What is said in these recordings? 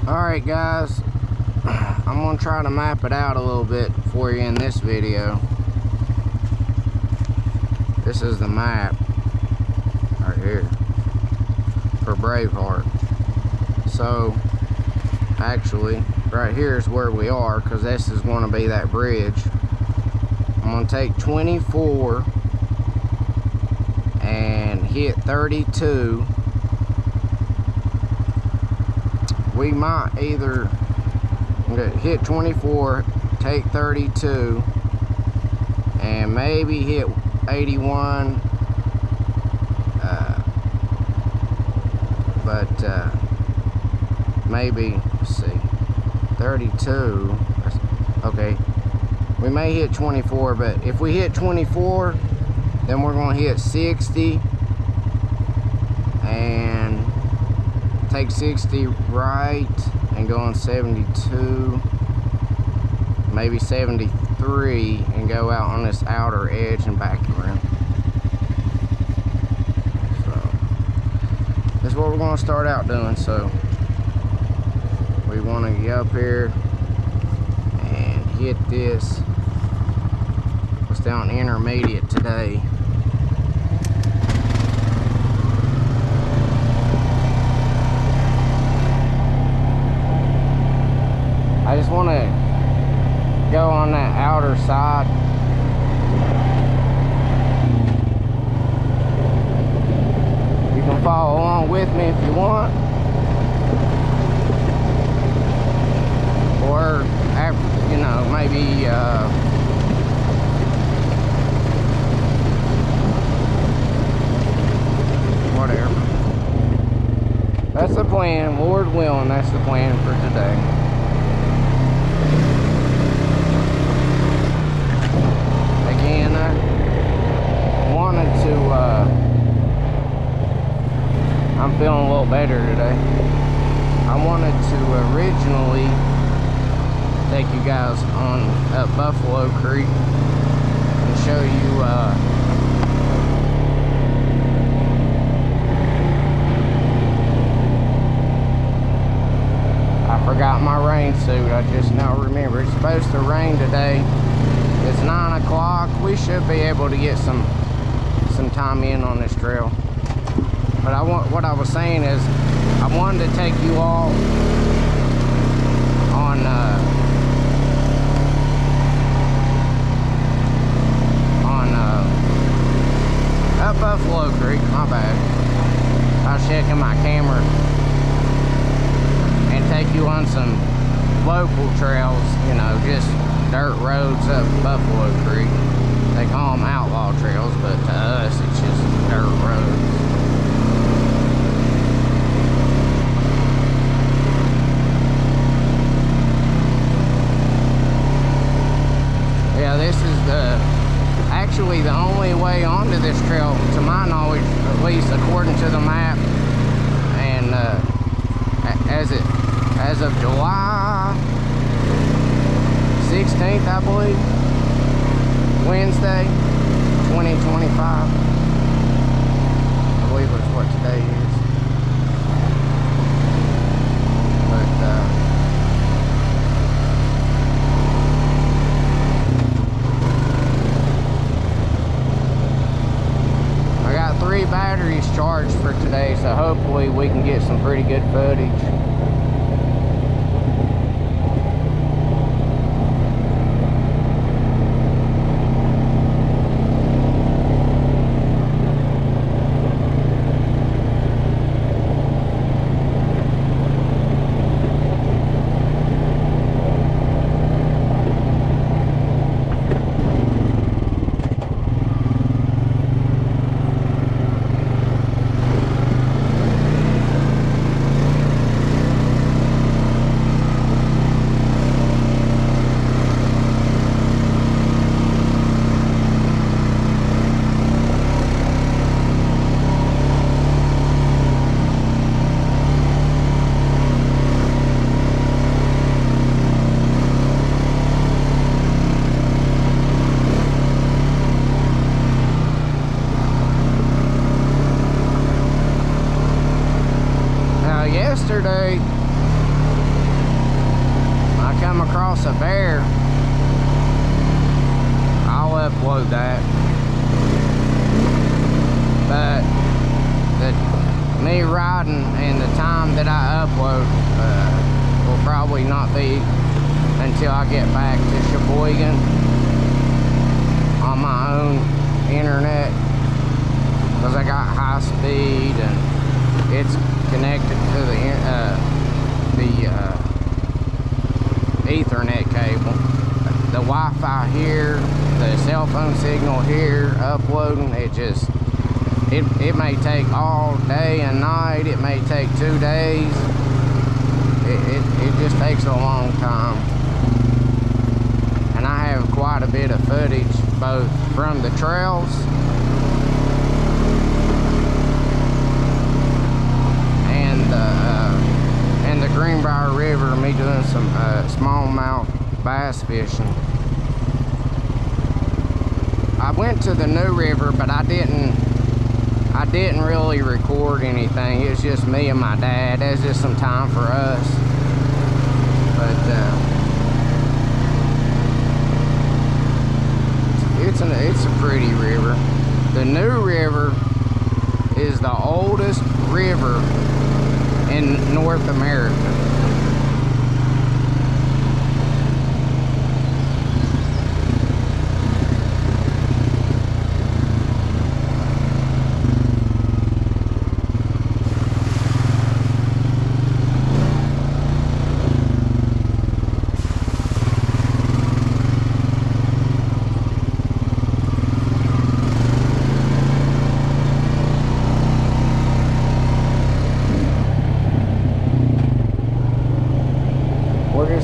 Alright guys, I'm going to try to map it out a little bit for you in this video. This is the map right here for Braveheart. So actually right here is where we are, because this is going to be that bridge. I'm going to take 24 and hit 32. We might either hit 24, take 32, and maybe hit 81, maybe, let's see, 32, okay, we may hit 24, but if we hit 24, then we're going to hit 60, and take 60 right, and go on 72, maybe 73, and go out on this outer edge and back around. So this is what we're going to start out doing. So we want to get up here and hit this. It's down intermediate today. I just want to go on that outer side. You can follow along with me if you want, or after, you know, maybe whatever. That's the plan, Lord willing. That's the plan for today. Again, I wanted to, I'm feeling a little better today. I wanted to originally take you guys on up Buffalo Creek and show you, I forgot my rain suit. I just now remember it's supposed to rain today. It's 9 o'clock. We should be able to get some time in on this trail. But what I was saying is, I wanted to take you all on up Buffalo Creek. My bad. I was checking my camera, and take you on some local trails. You know, just dirt roads up Buffalo Creek. They call them outlaw trails, but to us it's just dirt roads. Yeah, this is actually the only way onto this trail, to my knowledge, at least according to the map, and as of July 16th, I believe, Wednesday, 2025. I believe it's what today is. But I got 3 batteries charged for today, so hopefully we can get some pretty good footage. yesterday come across a bear, I'll upload that. But me riding and the time that I upload will probably not be until I get back to Sheboygan on my own internet, because I got high speed and it's connected to the Ethernet cable. The Wi-Fi here, the cell phone signal here, uploading, it may take all day and night. It may take 2 days. It just takes a long time. And I have quite a bit of footage, both from the trails and the Greenbrier River, me doing some smallmouth bass fishing. I went to the New River, but I didn't really record anything. It was just me and my dad. That's just some time for us. But it's a pretty river. The New River is the oldest river in North America.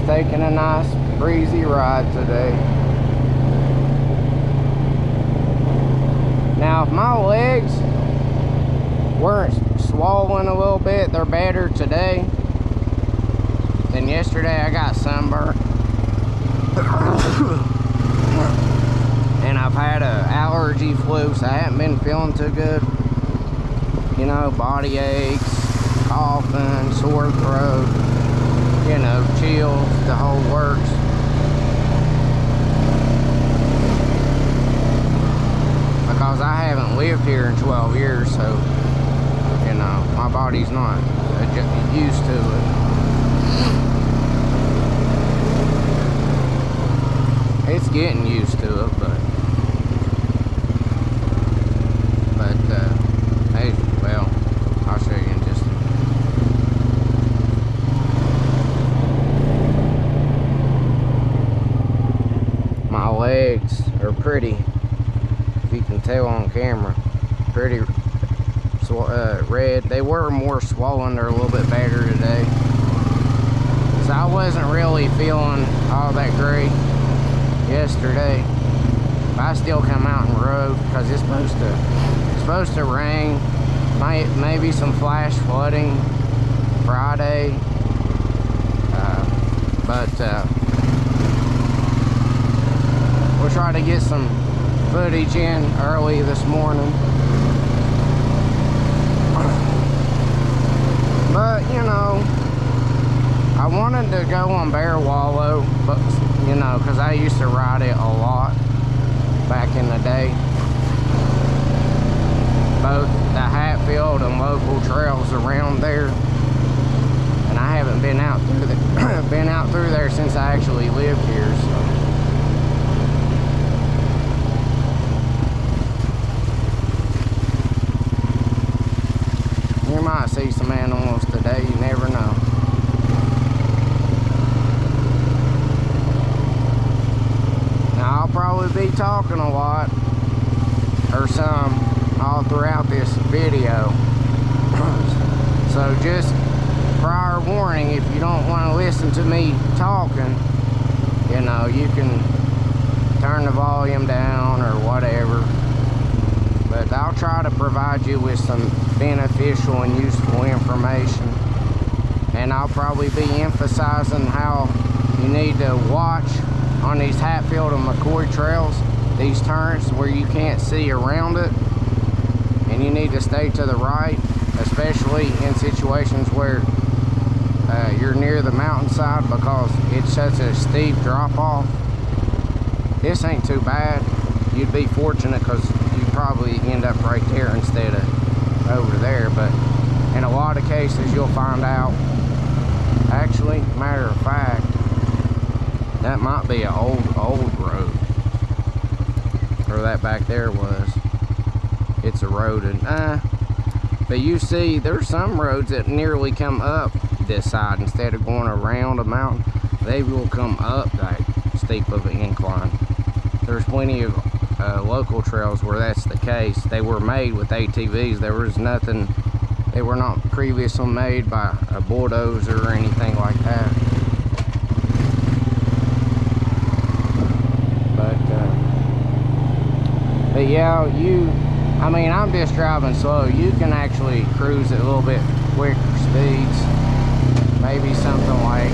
Taking a nice breezy ride today. Now, if my legs weren't swollen a little bit, they're better today than yesterday. I got sunburnt. And I've had an allergy flu, so I haven't been feeling too good. You know, body aches, coughing, sore throat, you know, chills, the whole works. Because I haven't lived here in 12 years, so, you know, my body's not used to it. It's getting used to it, but hey, well, I'll show you in just a minute. My legs are pretty, if you can tell on camera, pretty red. They were more swollen. They're a little bit better today. So I wasn't really feeling all that great yesterday. But I still come out and rode because it's supposed to rain. Maybe some flash flooding Friday. We'll try to get some footage in early this morning. But, you know, I wanted to go on Bear Wallow, but, you know, because I used to ride it a lot back in the day. Both the Hatfield and local trails around there. And I haven't been out through there since I actually lived here, so. You might see some animals today, you never know. Now, I'll probably be talking a lot, or some, all throughout this video. So just prior warning, if you don't want to listen to me talking, you know, you can turn the volume down or whatever. But I'll try to provide you with some beneficial and useful information. And I'll probably be emphasizing how you need to watch on these Hatfield and McCoy trails, these turns where you can't see around it. And you need to stay to the right, especially in situations where you're near the mountainside because it's such a steep drop off. This ain't too bad. You'd be fortunate because you'd probably end up right there instead of over there, but in a lot of cases you'll find out. Actually, matter of fact, that might be an old road, or that back there was. It's eroded. But you see, there's some roads that nearly come up this side instead of going around a mountain. They will come up that steep of an incline. There's plenty of local trails where that's the case. They were made with ATVs. There was nothing. They were not previously made by a bulldozer or anything like that. But yeah, I mean, I'm just driving slow. You can actually cruise at a little bit quicker speeds. Maybe something like,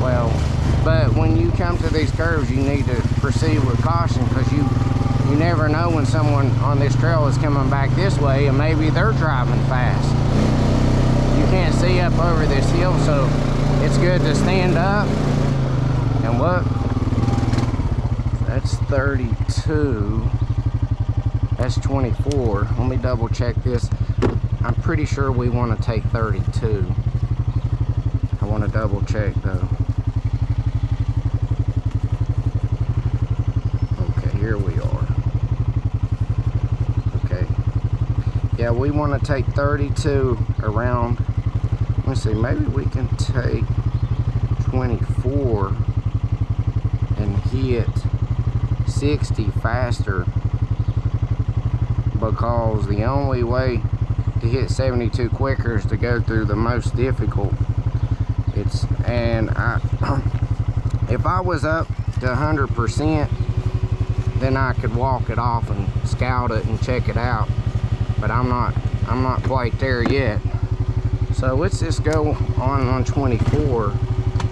well, but when you come to these curves, you need to proceed with caution, because you never know when someone on this trail is coming back this way and maybe they're driving fast. You can't see up over this hill, so it's good to stand up and look. That's 32. That's 24. Let me double check this. I'm pretty sure we want to take 32. I want to double check though. Okay, here we are. Okay. Yeah, we want to take 32 around. Let me see, maybe we can take 24 and hit 60 faster, because the only way to hit 72 quicker is to go through the most difficult. If I was up to 100%, then I could walk it off and scout it and check it out, but I'm not quite there yet. So let's just go on 24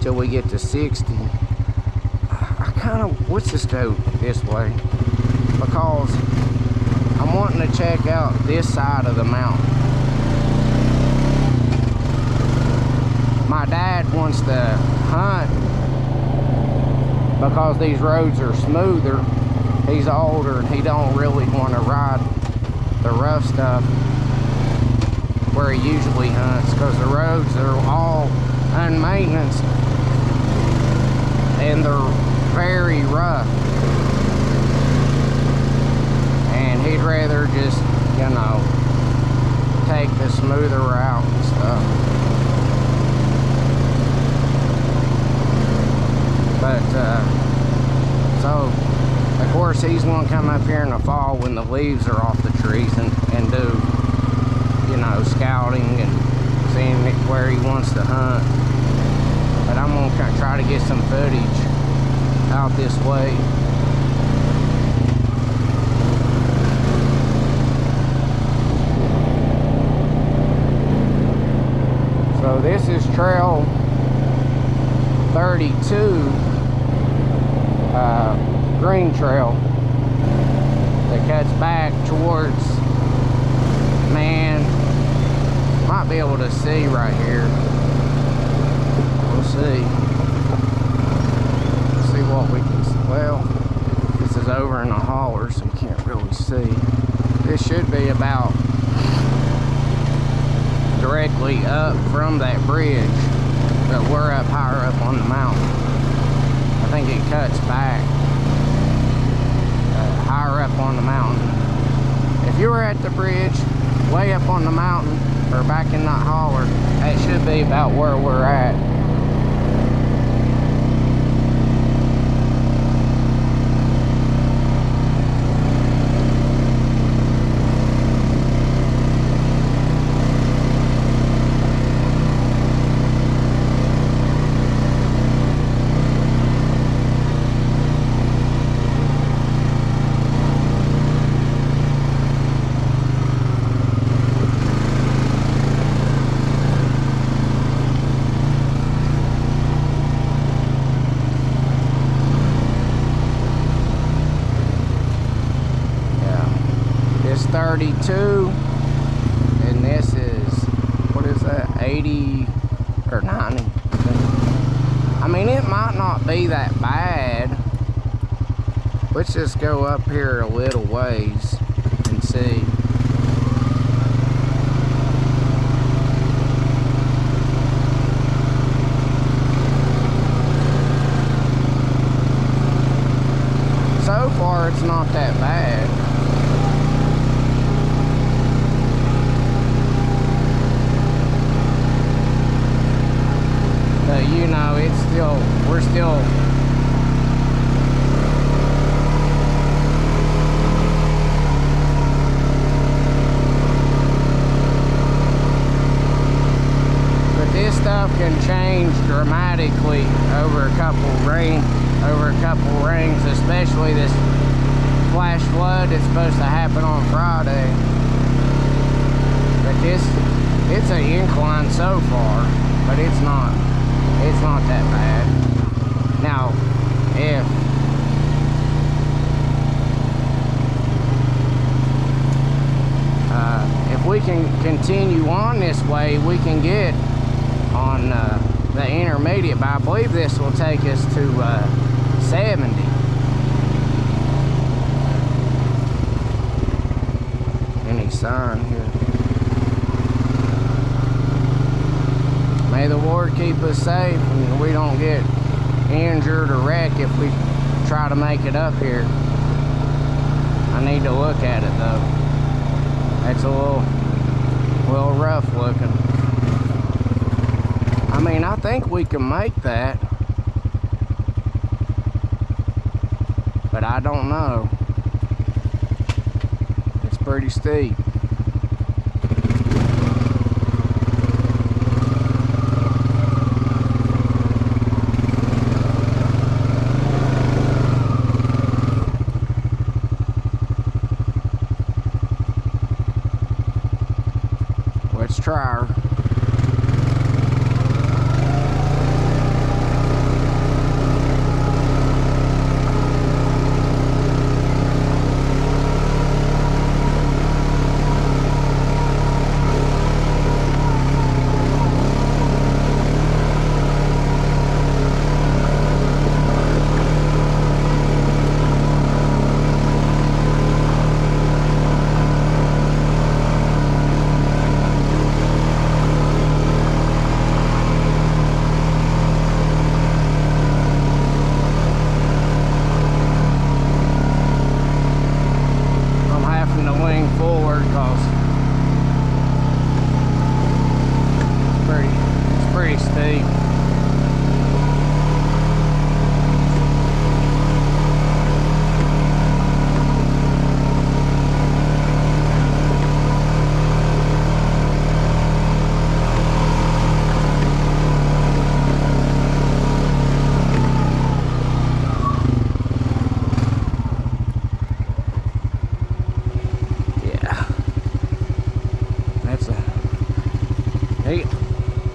till we get to 60. Let's just go this way, because I'm wanting to check out this side of the mountain. My dad wants to hunt because these roads are smoother. He's older and he don't really want to ride the rough stuff where he usually hunts, because the roads are all unmaintained and they're very rough, and he'd rather just, you know, take the smoother route and stuff. But so of course he's gonna come up here in the fall when the leaves are off the trees and do, you know, scouting and seeing where he wants to hunt. But I'm gonna try to get some footage out this way. So this is trail 32, green trail, that cuts back towards, man, might be able to see right here. We'll see. What we can, well, this is over in the holler, so you can't really see. This should be about directly up from that bridge, but we're up higher up on the mountain. I think it cuts back higher up on the mountain. If you were at the bridge way up on the mountain or back in that holler, that should be about where we're at. 80 or 90. I mean, it might not be that bad. Let's just go up here a little ways and see. So far, it's not that bad. But you know, it's still, we're still, but this stuff can change dramatically over a couple rings, especially this flash flood that's supposed to happen on Friday. But it's an incline so far, but it's not that bad. Now, if we can continue on this way, we can get on the intermediate, but I believe this will take us to 70. Any sign here? May the Lord keep us safe and we don't get injured or wrecked if we try to make it up here. I need to look at it though. That's a little rough looking. I mean, I think we can make that, but I don't know. It's pretty steep. Let's try her.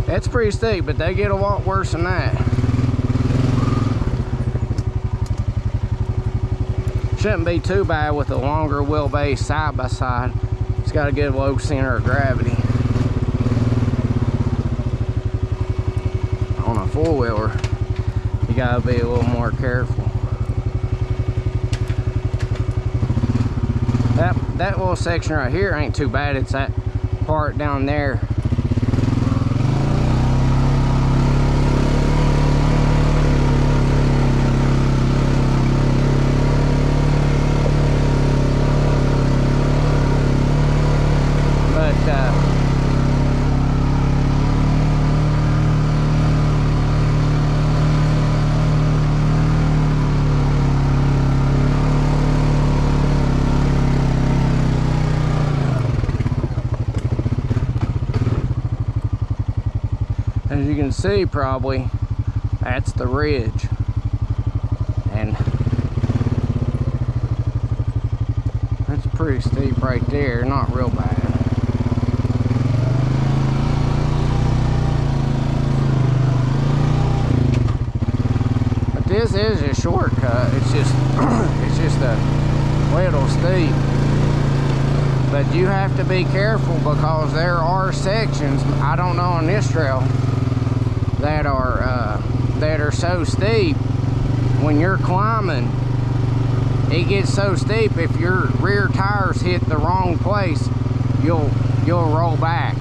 That's pretty steep, but they get a lot worse than that. Shouldn't be too bad with a longer wheelbase side by side. It's got a good low center of gravity. On a four-wheeler, you gotta be a little more careful. That little section right here ain't too bad. It's that part down there. As you can see, probably that's the ridge, and that's pretty steep right there. Not real bad. But this is a shortcut. It's just it's just a little steep. But you have to be careful because there are sections, I don't know on this trail, that are so steep. When you're climbing, it gets so steep, if your rear tires hit the wrong place, you'll roll back.